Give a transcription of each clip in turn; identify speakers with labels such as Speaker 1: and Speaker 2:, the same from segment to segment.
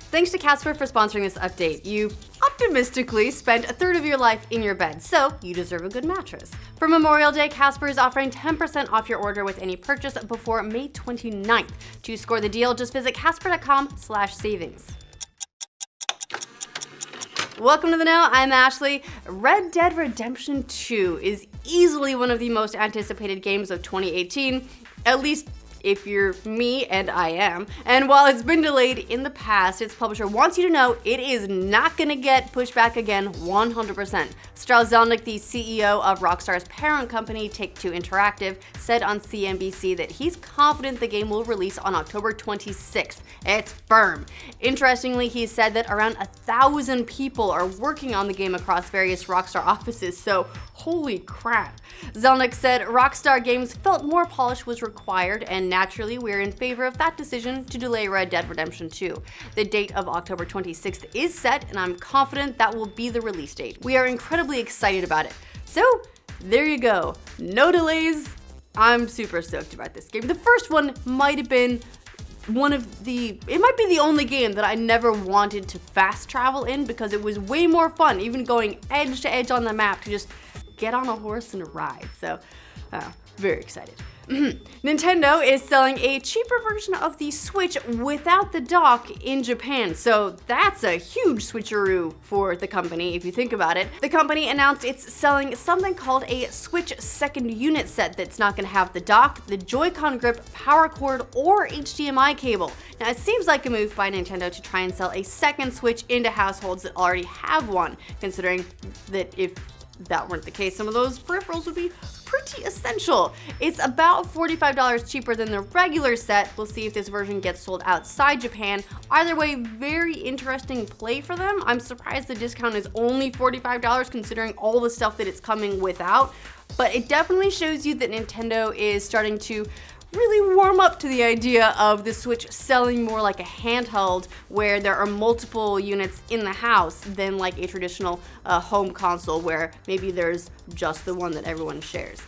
Speaker 1: Thanks to Casper for sponsoring this update. You optimistically spent a third of your life in your bed, so you deserve a good mattress. For Memorial Day, Casper is offering 10% off your order with any purchase before May 29th. To score the deal, just visit casper.com/savings. Welcome to the Know, I'm Ashley. Red Dead Redemption 2 is easily one of the most anticipated games of 2018, at least if you're me, and I am. And while it's been delayed in the past, its publisher wants you to know it is not gonna get pushed back again 100%. Strauss Zelnick, the CEO of Rockstar's parent company, Take-Two Interactive, said on CNBC that he's confident the game will release on October 26th. It's firm. Interestingly, he said that around 1,000 people are working on the game across various Rockstar offices, so holy crap. Zelnick said Rockstar Games felt more polish was required, and naturally we're in favor of that decision to delay Red Dead Redemption 2. The date of October 26th is set, and I'm confident that will be the release date. We are incredibly excited about it. So there you go. No delays. I'm super stoked about this game. The first one might have been it might be the only game that I never wanted to fast travel in because it was way more fun, even going edge to edge on the map to just get on a horse and ride. So, very excited. Nintendo is selling a cheaper version of the Switch without the dock in Japan, so that's a huge switcheroo for the company if you think about it. The company announced it's selling something called a Switch second unit set that's not going to have the dock, the Joy-Con grip, power cord, or HDMI cable. Now it seems like a move by Nintendo to try and sell a second Switch into households that already have one, considering that if that weren't the case, some of those peripherals would be pretty essential. It's about $45 cheaper than the regular set. We'll see if this version gets sold outside Japan. Either way, very interesting play for them. I'm surprised the discount is only $45 considering all the stuff that it's coming without, but it definitely shows you that Nintendo is starting to really warm up to the idea of the Switch selling more like a handheld where there are multiple units in the house than like a traditional home console where maybe there's just the one that everyone shares.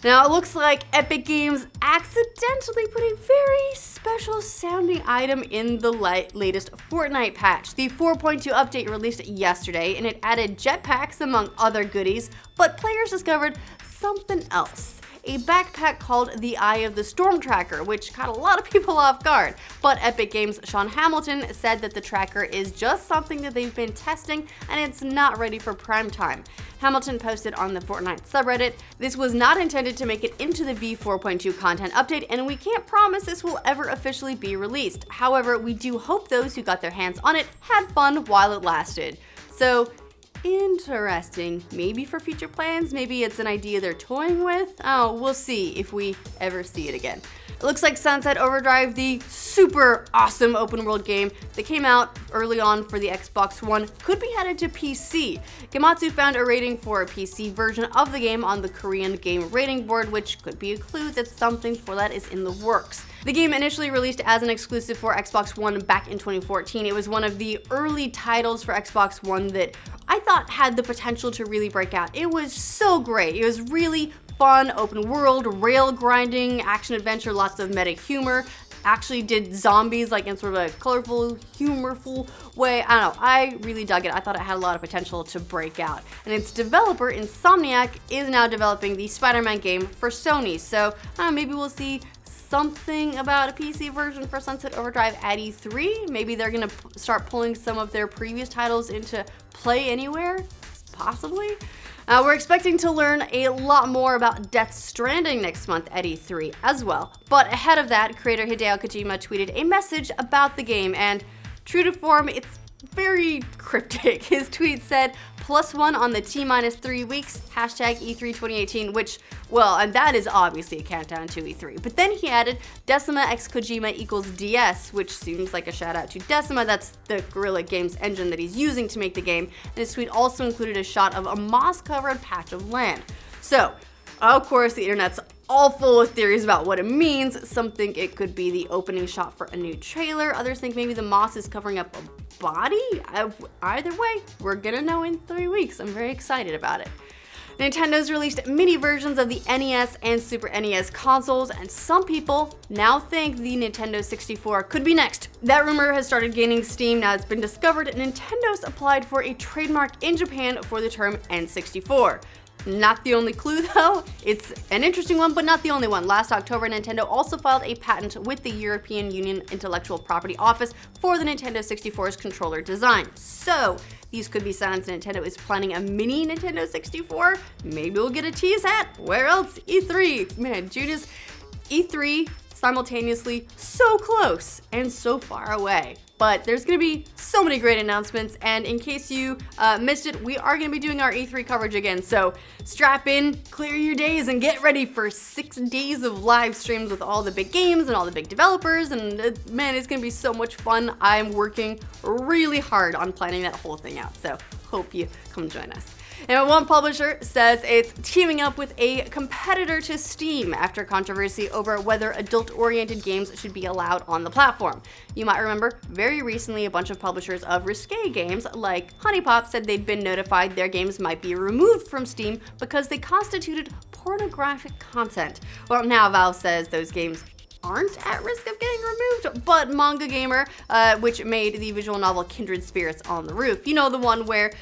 Speaker 1: Now it looks like Epic Games accidentally put a very special sounding item in the latest FORTNITE patch. The 4.2 update released yesterday and it added jetpacks among other goodies, but players discovered something else. A backpack called the Eye of the Storm Tracker, which caught a lot of people off guard. But Epic Games' Sean Hamilton said that the tracker is just something that they've been testing and it's not ready for prime time. Hamilton posted on the Fortnite subreddit, "This was not intended to make it into the V4.2 content update, and we can't promise this will ever officially be released. However, we do hope those who got their hands on it had fun while it lasted." So, interesting. Maybe for future plans, maybe it's an idea they're toying with. Oh, we'll see if we ever see it again. It looks like Sunset Overdrive, the super awesome open world game that came out early on for the Xbox One, could be headed to PC. Gematsu found a rating for a PC version of the game on the Korean Game Rating Board, which could be a clue that something for that is in the works. The game initially released as an exclusive for Xbox One back in 2014. It was one of the early titles for Xbox One that I thought had the potential to really break out. It was so great. It was really fun, open world, rail grinding, action adventure, lots of meta humor. Actually did zombies like in sort of a colorful, humorful way. I don't know, I really dug it. I thought it had a lot of potential to break out. And its developer, Insomniac, is now developing the Spider-Man game for Sony. So maybe we'll see something about a PC version for Sunset Overdrive at E3. Maybe they're gonna start pulling some of their previous titles into Play Anywhere, possibly. We're expecting to learn a lot more about Death Stranding next month at E3 as well. But ahead of that, creator Hideo Kojima tweeted a message about the game, and true to form, it's very cryptic. His tweet said, +1 on the T-3 weeks, #E3 2018, which, well, and that is obviously a countdown to E3. But then he added, Decima x Kojima equals DS, which seems like a shout out to Decima. That's the Guerrilla Games engine that he's using to make the game. And his tweet also included a shot of a moss-covered patch of land. So, of course, the internet's all full of theories about what it means. Some think it could be the opening shot for a new trailer. Others think maybe the moss is covering up a body. Either way, we're gonna know in 3 weeks. I'm very excited about it. Nintendo's released mini versions of the NES and Super NES consoles, and some people now think the Nintendo 64 could be next. That rumor has started gaining steam now it's been discovered Nintendo's applied for a trademark in Japan for the term N64. Not the only clue though, it's an interesting one, but not the only one. Last October, Nintendo also filed a patent with the European Union Intellectual Property Office for the Nintendo 64's controller design. So, these could be signs Nintendo is planning a mini Nintendo 64. Maybe we'll get a tease hat. Where else? E3. Man, Judas, E3 simultaneously so close and so far away. But there's going to be so many great announcements, and in case you missed it, we are going to be doing our E3 coverage again, so strap in, clear your days, and get ready for 6 days of live streams with all the big games and all the big developers, and man, it's going to be so much fun. I'm working really hard on planning that whole thing out, so hope you come join us. And one publisher says it's teaming up with a competitor to Steam after controversy over whether adult-oriented games should be allowed on the platform. You might remember very recently a bunch of publishers of risque games like Honey Pop said they'd been notified their games might be removed from Steam because they constituted pornographic content. Well, now Valve says those games aren't at risk of getting removed, but Manga Gamer, which made the visual novel Kindred Spirits on the Roof, you know, the one where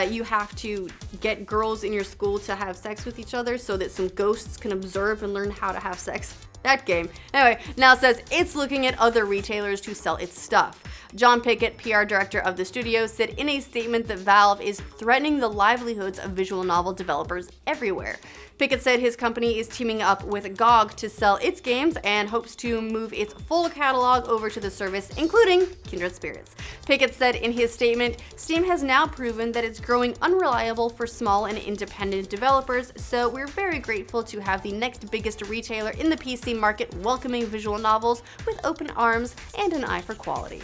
Speaker 1: you have to get girls in your school to have sex with each other so that some ghosts can observe and learn how to have sex. That game. Anyway, now says it's looking at other retailers to sell its stuff. John Pickett, PR director of the studio, said in a statement that Valve is threatening the livelihoods of visual novel developers everywhere. Pickett said his company is teaming up with GOG to sell its games and hopes to move its full catalog over to the service, including Kindred Spirits. Pickett said in his statement, Steam has now proven that it's growing unreliable for small and independent developers, so we're very grateful to have the next biggest retailer in the PC market welcoming visual novels with open arms and an eye for quality.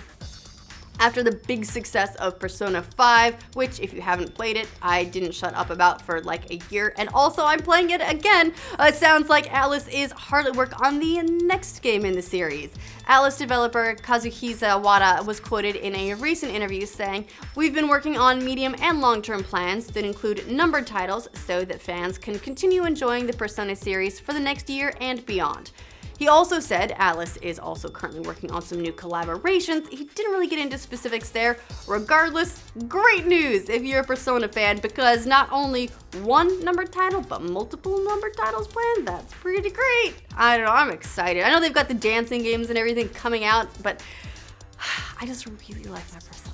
Speaker 1: After the big success of Persona 5, which if you haven't played it, I didn't shut up about for like a year, and also I'm playing it again, it sounds like ATLUS is hard at work on the next game in the series. ATLUS developer Kazuhisa Wada was quoted in a recent interview saying, "We've been working on medium and long-term plans that include numbered titles so that fans can continue enjoying the Persona series for the next year and beyond." He also said ATLUS is also currently working on some new collaborations. He didn't really get into specifics there. Regardless, great news if you're a Persona fan, because not only one numbered title, but multiple numbered titles planned. That's pretty great. I don't know, I'm excited. I know they've got the dancing games and everything coming out, but I just really like my Persona.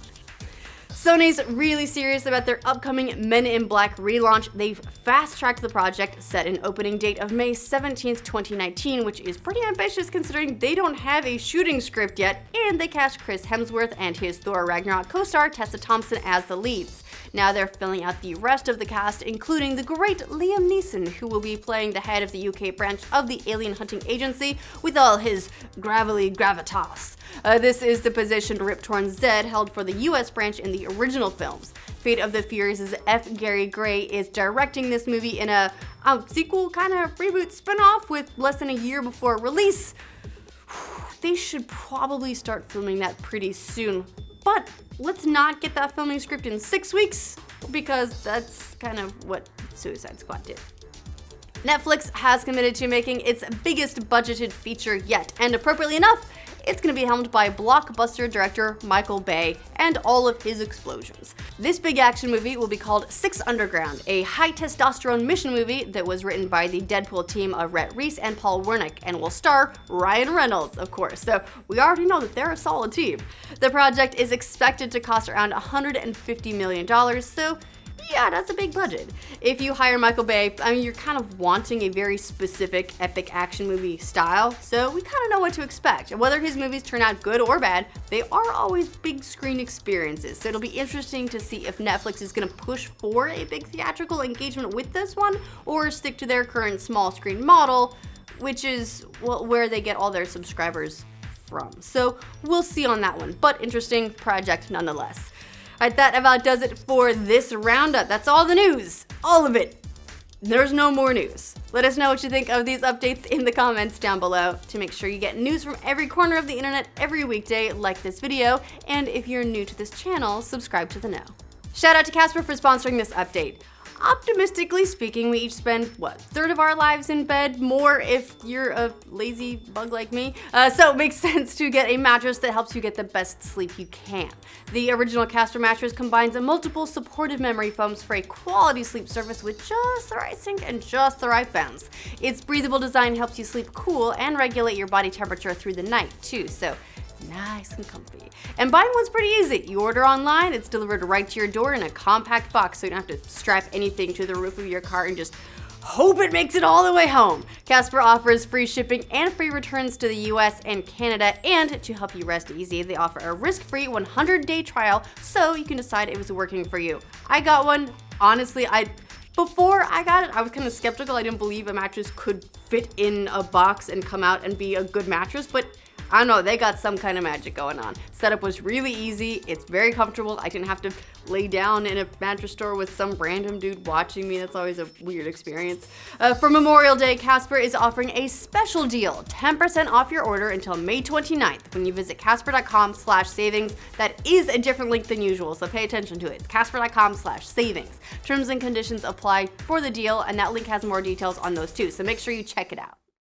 Speaker 1: Sony's really serious about their upcoming Men in Black relaunch. They've fast-tracked the project, set an opening date of May 17th, 2019, which is pretty ambitious considering they don't have a shooting script yet, and they cast Chris Hemsworth and his Thor Ragnarok co-star Tessa Thompson as the leads. Now they're filling out the rest of the cast, including the great Liam Neeson, who will be playing the head of the UK branch of the alien hunting agency with all his gravelly gravitas. This is the position Rip Torn Zed held for the US branch in the original films. Fate of the Furious' F. Gary Gray is directing this movie in a sequel kind of reboot spinoff with less than a year before release. They should probably start filming that pretty soon. But let's not get that filming script in 6 weeks, because that's kind of what Suicide Squad did. Netflix has committed to making its biggest budgeted feature yet, and appropriately enough, it's going to be helmed by blockbuster director Michael Bay and all of his explosions. This big action movie will be called Six Underground, a high-testosterone mission movie that was written by the Deadpool team of Rhett Reese and Paul Wernick, and will star Ryan Reynolds, of course, so we already know that they're a solid team. The project is expected to cost around $150 million, so yeah, that's a big budget. If you hire Michael Bay, I mean, you're kind of wanting a very specific epic action movie style, so we kind of know what to expect. And whether his movies turn out good or bad, they are always big screen experiences, so it'll be interesting to see if Netflix is going to push for a big theatrical engagement with this one, or stick to their current small screen model, which is where they get all their subscribers from. So we'll see on that one, but interesting project nonetheless. Alright, that about does it for this roundup. That's all the news. All of it. There's no more news. Let us know what you think of these updates in the comments down below. To make sure you get news from every corner of the internet every weekday, like this video, and if you're new to this channel, subscribe to the know. Shout out to Casper for sponsoring this update. Optimistically speaking, we each spend, what, a third of our lives in bed? More if you're a lazy bug like me. So it makes sense to get a mattress that helps you get the best sleep you can. The original Casper mattress combines multiple supportive memory foams for a quality sleep surface with just the right sink and just the right bounce. Its breathable design helps you sleep cool and regulate your body temperature through the night too, so nice and comfy. And buying one's pretty easy. You order online, it's delivered right to your door in a compact box, so you don't have to strap anything to the roof of your car and just hope it makes it all the way home. Casper offers free shipping and free returns to the US and Canada, and to help you rest easy, they offer a risk-free 100-day trial so you can decide if it's working for you. I got one. Honestly, before I got it, I was kind of skeptical. I didn't believe a mattress could fit in a box and come out and be a good mattress, but I don't know, they got some kind of magic going on. Setup was really easy, it's very comfortable. I didn't have to lay down in a mattress store with some random dude watching me. That's always a weird experience. For Memorial Day, Casper is offering a special deal, 10% off your order until May 29th when you visit casper.com/savings. That is a different link than usual, so pay attention to it. It's casper.com/savings. Terms and conditions apply for the deal, and that link has more details on those too, so make sure you check it out.